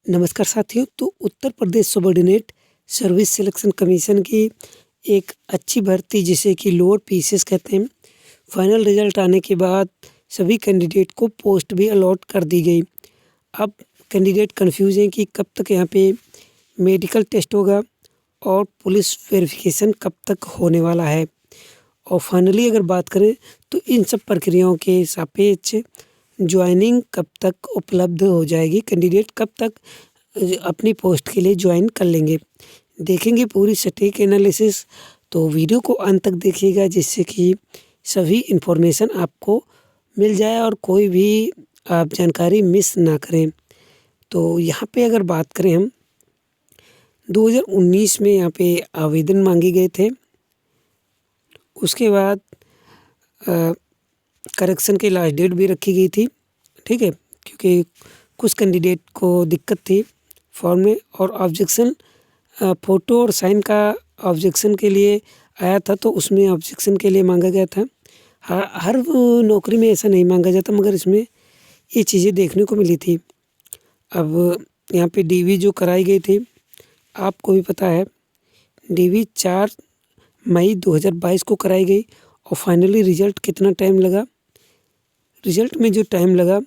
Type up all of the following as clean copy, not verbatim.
नमस्कार साथियों। तो Uttar Pradesh subordinate service selection commission की एक अच्छी भर्ती जिसे कि लोअर पीसीएस कहते हैं, फाइनल रिजल्ट आने के बाद सभी कैंडिडेट को पोस्ट भी अलॉट कर दी गई। अब कैंडिडेट कन्फ्यूज हैं कि कब तक यहाँ पे मेडिकल टेस्ट होगा और पुलिस वेरिफिकेशन कब तक होने वाला है। और फाइनली अगर बात करें तो इन सब प्रक्रियाओं के सापेक्ष ज्वाइनिंग कब तक उपलब्ध हो जाएगी, कैंडिडेट कब तक अपनी पोस्ट के लिए ज्वाइन कर लेंगे, देखेंगे पूरी सटीक एनालिसिस। तो वीडियो को अंत तक देखिएगा जिससे कि सभी इन्फॉर्मेशन आपको मिल जाए और कोई भी आप जानकारी मिस ना करें। तो यहाँ पे अगर बात करें हम 2019 में यहाँ पे आवेदन मांगे गए थे। उसके बाद करेक्शन की लास्ट डेट भी रखी गई थी, ठीक है, क्योंकि कुछ कैंडिडेट को दिक्कत थी फॉर्म में और ऑब्जेक्शन फ़ोटो और साइन का ऑब्जेक्शन के लिए आया था, तो उसमें ऑब्जेक्शन के लिए मांगा गया था। हर नौकरी में ऐसा नहीं मांगा जाता, मगर इसमें ये चीज़ें देखने को मिली थी। अब यहाँ पे डीवी जो कराई गई थी, आपको भी पता है, डीवी 4 मई 2022 को कराई गई और फाइनली रिज़ल्ट कितना टाइम लगा, रिज़ल्ट में जो टाइम लगा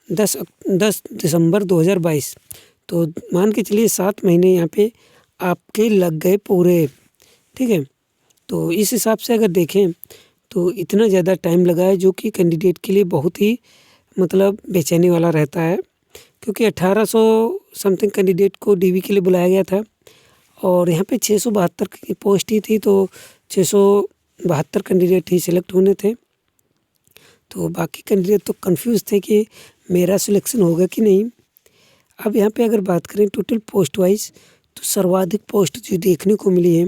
10 दिसंबर 2022। तो मान के चलिए 7 महीने यहाँ पे आपके लग गए पूरे, ठीक है। तो इस हिसाब से अगर देखें तो इतना ज़्यादा टाइम लगा है, जो कि कैंडिडेट के लिए बहुत ही मतलब बेचैनी वाला रहता है, क्योंकि 1800 समथिंग कैंडिडेट को डीवी के लिए बुलाया गया था और यहाँ पे 672 की पोस्ट ही थी, तो 672 कैंडिडेट ही सिलेक्ट होने थे। तो बाकी कैंडिडेट तो कंफ्यूज थे कि मेरा सिलेक्शन होगा कि नहीं। अब यहाँ पे अगर बात करें टोटल पोस्ट वाइज, तो सर्वाधिक पोस्ट जो देखने को मिली है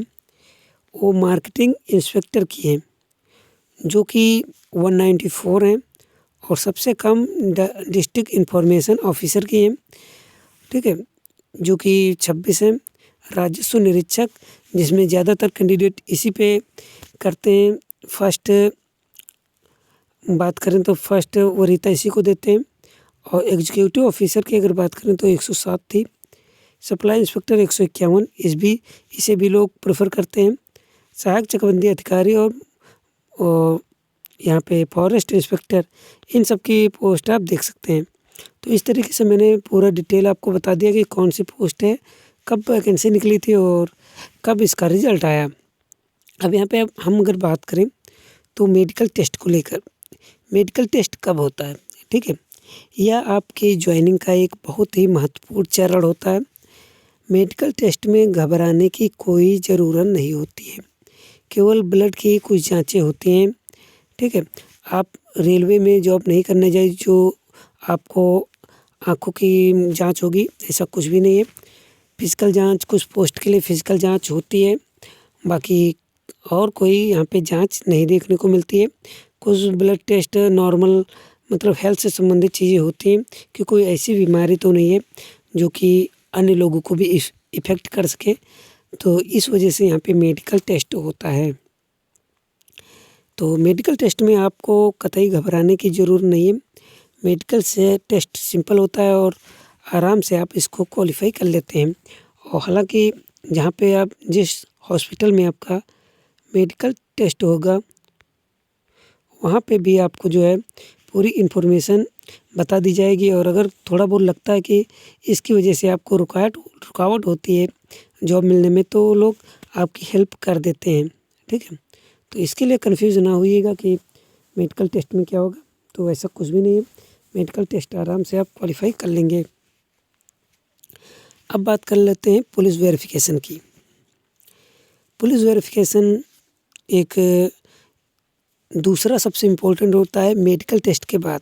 वो मार्केटिंग इंस्पेक्टर की है, जो कि 194 हैं, और सबसे कम डिस्ट्रिक्ट इंफॉर्मेशन ऑफिसर की है, ठीक है, जो कि 26 हैं। राजस्व निरीक्षक, जिसमें ज़्यादातर कैंडिडेट इसी पे करते हैं, फर्स्ट बात करें तो फर्स्ट वरीयता इसी को देते हैं। और एग्जीक्यूटिव ऑफिसर की अगर बात करें तो 107 थी। सप्लाई इंस्पेक्टर 151, इसे भी लोग प्रेफर करते हैं। सहायक चकबंदी अधिकारी और यहाँ पे फॉरेस्ट इंस्पेक्टर, इन सब की पोस्ट आप देख सकते हैं। तो इस तरीके से मैंने पूरा डिटेल आपको बता दिया कि कौन सी पोस्ट है, कब वैकेंसी निकली थी और कब इसका रिजल्ट आया। अब यहाँ पे हम अगर बात करें तो मेडिकल टेस्ट को लेकर, मेडिकल टेस्ट कब होता है, ठीक है, यह आपकी ज्वाइनिंग का एक बहुत ही महत्वपूर्ण चरण होता है। मेडिकल टेस्ट में घबराने की कोई ज़रूरत नहीं होती है, केवल ब्लड की कुछ जांचें होती हैं, ठीक है। आप रेलवे में जॉब नहीं करने जाए जो आपको आँखों की जांच होगी, ऐसा कुछ भी नहीं है। फिजिकल जांच, कुछ पोस्ट के लिए फिजिकल जांच होती है, बाकी और कोई यहाँ पे जांच नहीं देखने को मिलती है। कुछ ब्लड टेस्ट नॉर्मल मतलब हेल्थ से संबंधित चीज़ें होती हैं कि कोई ऐसी बीमारी तो नहीं है जो कि अन्य लोगों को भी इफ़ेक्ट कर सके, तो इस वजह से यहाँ पे मेडिकल टेस्ट होता है। तो मेडिकल टेस्ट में आपको कतई घबराने की ज़रूरत नहीं है। मेडिकल से टेस्ट सिंपल होता है और आराम से आप इसको क्वालिफाई कर लेते हैं। और हालांकि जहाँ पे आप जिस हॉस्पिटल में आपका मेडिकल टेस्ट होगा, वहाँ पे भी आपको जो है पूरी इन्फॉर्मेशन बता दी जाएगी। और अगर थोड़ा बहुत लगता है कि इसकी वजह से आपको रुकावट होती है जॉब मिलने में, तो लोग आपकी हेल्प कर देते हैं, ठीक है। तो इसके लिए कंफ्यूज ना होइएगा कि मेडिकल टेस्ट में क्या होगा, तो ऐसा कुछ भी नहीं है। मेडिकल टेस्ट आराम से आप क्वालिफाई कर लेंगे। अब बात कर लेते हैं पुलिस वेरिफिकेशन की। पुलिस वेरिफिकेशन एक दूसरा सबसे इम्पोर्टेंट होता है मेडिकल टेस्ट के बाद,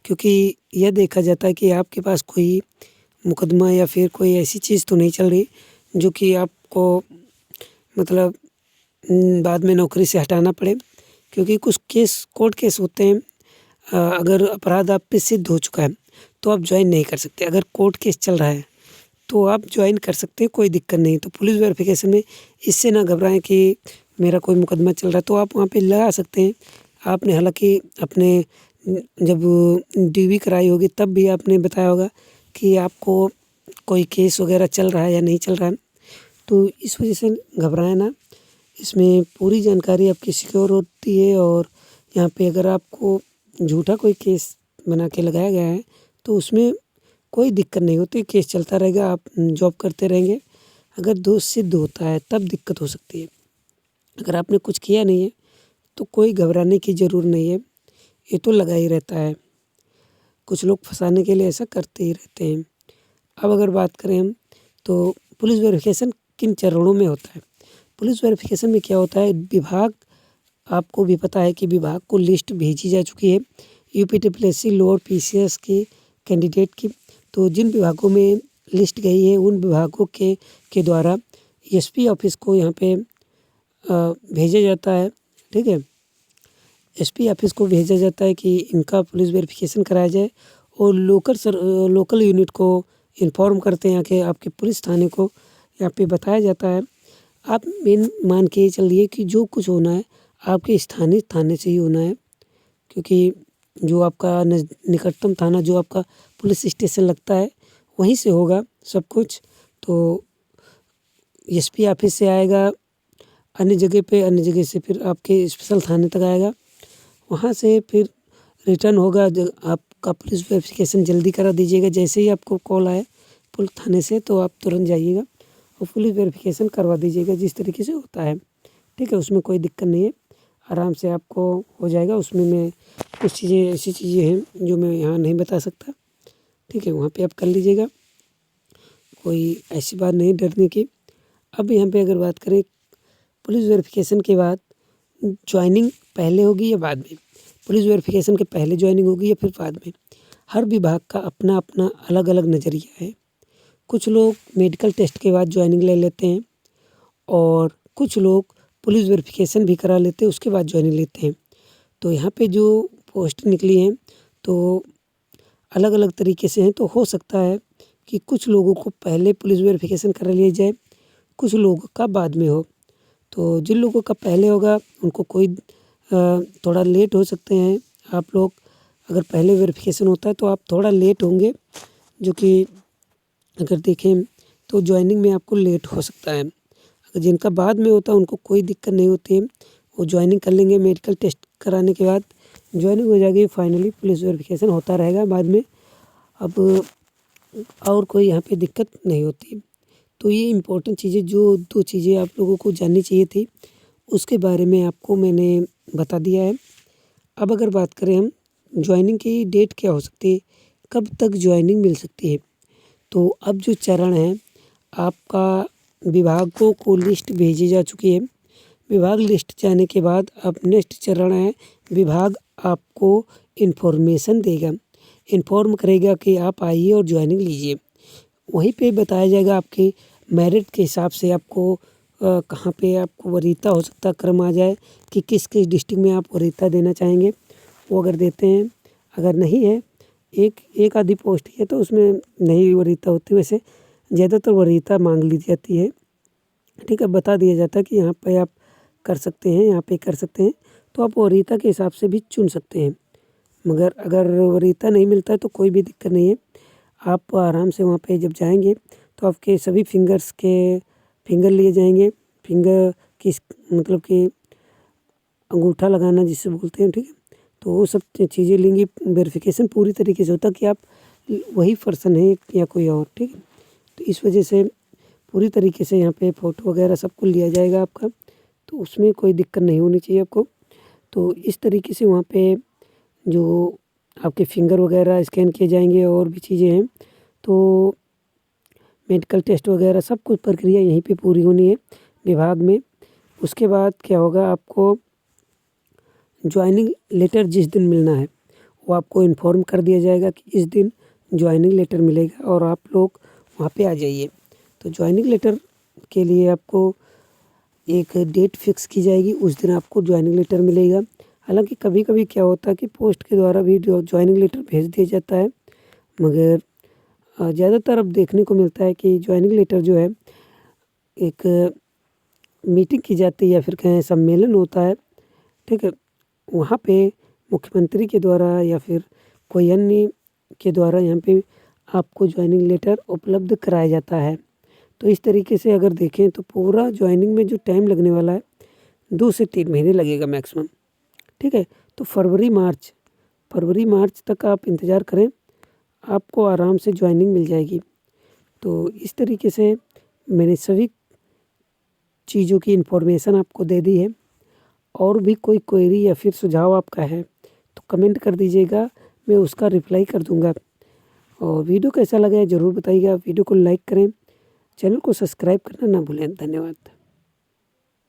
क्योंकि यह देखा जाता है कि आपके पास कोई मुकदमा या फिर कोई ऐसी चीज़ तो नहीं चल रही जो कि आपको मतलब बाद में नौकरी से हटाना पड़े। क्योंकि कुछ केस कोर्ट केस होते हैं, अगर अपराध आप पे सिद्ध हो चुका है तो आप ज्वाइन नहीं कर सकते। अगर कोर्ट केस चल रहा है तो आप ज्वाइन कर सकते हैं, कोई दिक्कत नहीं। तो पुलिस वेरिफिकेशन में इससे ना घबराएं कि मेरा कोई मुकदमा चल रहा है, तो आप वहाँ पे लगा सकते हैं। आपने हालांकि अपने जब डीवी कराई होगी तब भी आपने बताया होगा कि आपको कोई केस वगैरह चल रहा है या नहीं चल रहा है, तो इस वजह से घबराएं ना। इसमें पूरी जानकारी आपकी सिक्योर होती है और यहाँ पे अगर आपको झूठा कोई केस बना के लगाया गया है तो उसमें कोई दिक्कत नहीं होती, केस चलता रहेगा, आप जॉब करते रहेंगे। अगर दोष सिद्ध होता है तब दिक्कत हो सकती है। अगर आपने कुछ किया नहीं है तो कोई घबराने की ज़रूरत नहीं है, ये तो लगा ही रहता है। कुछ लोग फंसाने के लिए ऐसा करते ही रहते हैं। अब अगर बात करें हम तो पुलिस वेरिफिकेशन किन चरणों में होता है। पुलिस वेरिफिकेशन में क्या होता है, विभाग, आपको भी पता है कि विभाग को लिस्ट भेजी जा चुकी है यूपीटीसीएस लोअर पीसीएस के कैंडिडेट की। तो जिन विभागों में लिस्ट गई है उन विभागों के द्वारा एसपी ऑफिस को यहाँ पे भेजा जाता है। ठीक है, एसपी ऑफिस को भेजा जाता है कि इनका पुलिस वेरिफिकेशन कराया जाए और लोकल यूनिट को इन्फॉर्म करते हैं कि आपके पुलिस थाने को यहाँ पे बताया जाता है। आप मेन मान के चलिए कि जो कुछ होना है आपके स्थानीय थाने से ही होना है, क्योंकि जो आपका निकटतम थाना जो आपका पुलिस स्टेशन लगता है वहीं से होगा सब कुछ। तो एसपी ऑफिस से आएगा अन्य जगह से फिर आपके स्पेशल थाने तक आएगा, वहाँ से फिर रिटर्न होगा। आपका पुलिस वेरिफिकेशन जल्दी करा दीजिएगा, जैसे ही आपको कॉल आए पुलिस थाने से तो आप तुरंत जाइएगा और पुलिस वेरिफिकेशन करवा दीजिएगा जिस तरीके से होता है। ठीक है, उसमें कोई दिक्कत नहीं है, आराम से आपको हो जाएगा। उसमें मैं कुछ चीज़ें ऐसी चीज़ें हैं जो मैं यहाँ नहीं बता सकता। ठीक है, वहाँ पे आप कर लीजिएगा, कोई ऐसी बात नहीं डरने की। अब यहाँ पे अगर बात करें पुलिस वेरिफिकेशन के बाद ज्वाइनिंग पहले होगी या बाद में, पुलिस वेरिफिकेशन के पहले ज्वाइनिंग होगी या फिर बाद में, हर विभाग का अपना अपना अलग अलग नज़रिया है। कुछ लोग मेडिकल टेस्ट के बाद ज्वाइनिंग ले लेते हैं और कुछ लोग पुलिस वेरिफिकेशन भी करा लेते हैं उसके बाद ज्वाइनिंग लेते हैं। तो यहाँ पे जो पोस्ट निकली हैं तो अलग अलग तरीके से हैं, तो हो सकता है कि कुछ लोगों को पहले पुलिस वेरिफिकेशन करा लिया जाए, कुछ लोगों का बाद में हो। तो जिन लोगों का पहले होगा उनको कोई थोड़ा लेट हो सकते हैं। आप लोग अगर पहले वेरिफिकेशन होता है तो आप थोड़ा लेट होंगे, जो कि अगर देखें तो ज्वाइनिंग में आपको लेट हो सकता है। अगर जिनका बाद में होता है उनको कोई दिक्कत नहीं होती है, वो ज्वाइनिंग कर लेंगे, मेडिकल टेस्ट कराने के बाद ज्वाइनिंग हो जाएगी, फाइनली पुलिस वेरिफिकेशन होता रहेगा बाद में। अब और कोई यहाँ पे दिक्कत नहीं होती। तो ये इम्पोर्टेंट चीज़ें, जो 2 चीज़ें आप लोगों को जाननी चाहिए थी उसके बारे में आपको मैंने बता दिया है। अब अगर बात करें हम ज्वाइनिंग की डेट क्या हो सकती है, कब तक ज्वाइनिंग मिल सकती है। तो अब जो चरण है, आपका विभागों को लिस्ट भेजी जा चुकी है। विभाग लिस्ट जाने के बाद अब नेक्स्ट चरण है, विभाग आपको इन्फॉर्मेशन देगा, इन्फॉर्म करेगा कि आप आइए और ज्वाइनिंग लीजिए। वहीं पे बताया जाएगा आपके मेरिट के हिसाब से आपको कहाँ पे आपको वरीयता हो सकता है, क्रम आ जाए कि किस किस डिस्ट्रिक्ट में आप वरीयता देना चाहेंगे, वो अगर देते हैं। अगर नहीं है, एक आधी पोस्ट है तो उसमें नहीं वरीयता होती, वैसे ज़्यादातर वरीयता मांग ली जाती है। ठीक है, बता दिया जाता है कि यहाँ पे आप कर सकते हैं, यहाँ पे कर सकते हैं, तो आप वरीयता के हिसाब से भी चुन सकते हैं। मगर अगर वरीयता नहीं मिलता है तो कोई भी दिक्कत नहीं है, आप आराम से वहाँ पे जब जाएंगे तो आपके सभी फिंगर लिए जाएंगे। फिंगर किस मतलब कि अंगूठा लगाना जिसे बोलते हैं, ठीक है, तो वो सब चीज़ें लेंगी। वेरिफिकेशन पूरी तरीके से होता है कि आप वही पर्सन हैं या कोई और। ठीक है, तो इस वजह से पूरी तरीके से यहाँ पे फ़ोटो वगैरह सब कुछ लिया जाएगा आपका, तो उसमें कोई दिक्कत नहीं होनी चाहिए आपको। तो इस तरीके से वहाँ पे जो आपके फिंगर वगैरह स्कैन किए जाएंगे और भी चीज़ें हैं, तो मेडिकल टेस्ट वगैरह सब कुछ प्रक्रिया यहीं पे पूरी होनी है विभाग में। उसके बाद क्या होगा, आपको ज्वाइनिंग लेटर जिस दिन मिलना है वो आपको इन्फॉर्म कर दिया जाएगा कि इस दिन ज्वाइनिंग लेटर मिलेगा और आप लोग वहाँ पे आ जाइए। तो ज्वाइनिंग लेटर के लिए आपको एक डेट फिक्स की जाएगी, उस दिन आपको ज्वाइनिंग लेटर मिलेगा। हालांकि कभी कभी क्या होता है कि पोस्ट के द्वारा भी ज्वाइनिंग लेटर भेज दिया जाता है, मगर ज़्यादातर अब देखने को मिलता है कि ज्वाइनिंग लेटर जो है एक मीटिंग की जाती है या फिर कहें सम्मेलन होता है। ठीक है, वहाँ पे मुख्यमंत्री के द्वारा या फिर कोई अन्य के द्वारा यहाँ पे आपको ज्वाइनिंग लेटर उपलब्ध कराया जाता है। तो इस तरीके से अगर देखें तो पूरा ज्वाइनिंग में जो टाइम लगने वाला है 2 से 3 महीने लगेगा मैक्सिमम, ठीक है। तो फरवरी मार्च तक आप इंतज़ार करें, आपको आराम से ज्वाइनिंग मिल जाएगी। तो इस तरीके से मैंने सभी चीज़ों की इन्फॉर्मेशन आपको दे दी है। और भी कोई क्वेरी या फिर सुझाव आपका है तो कमेंट कर दीजिएगा, मैं उसका रिप्लाई कर दूँगा। और वीडियो कैसा लगा है ज़रूर बताइएगा। वीडियो को लाइक करें, चैनल को सब्सक्राइब करना ना भूलें। धन्यवाद।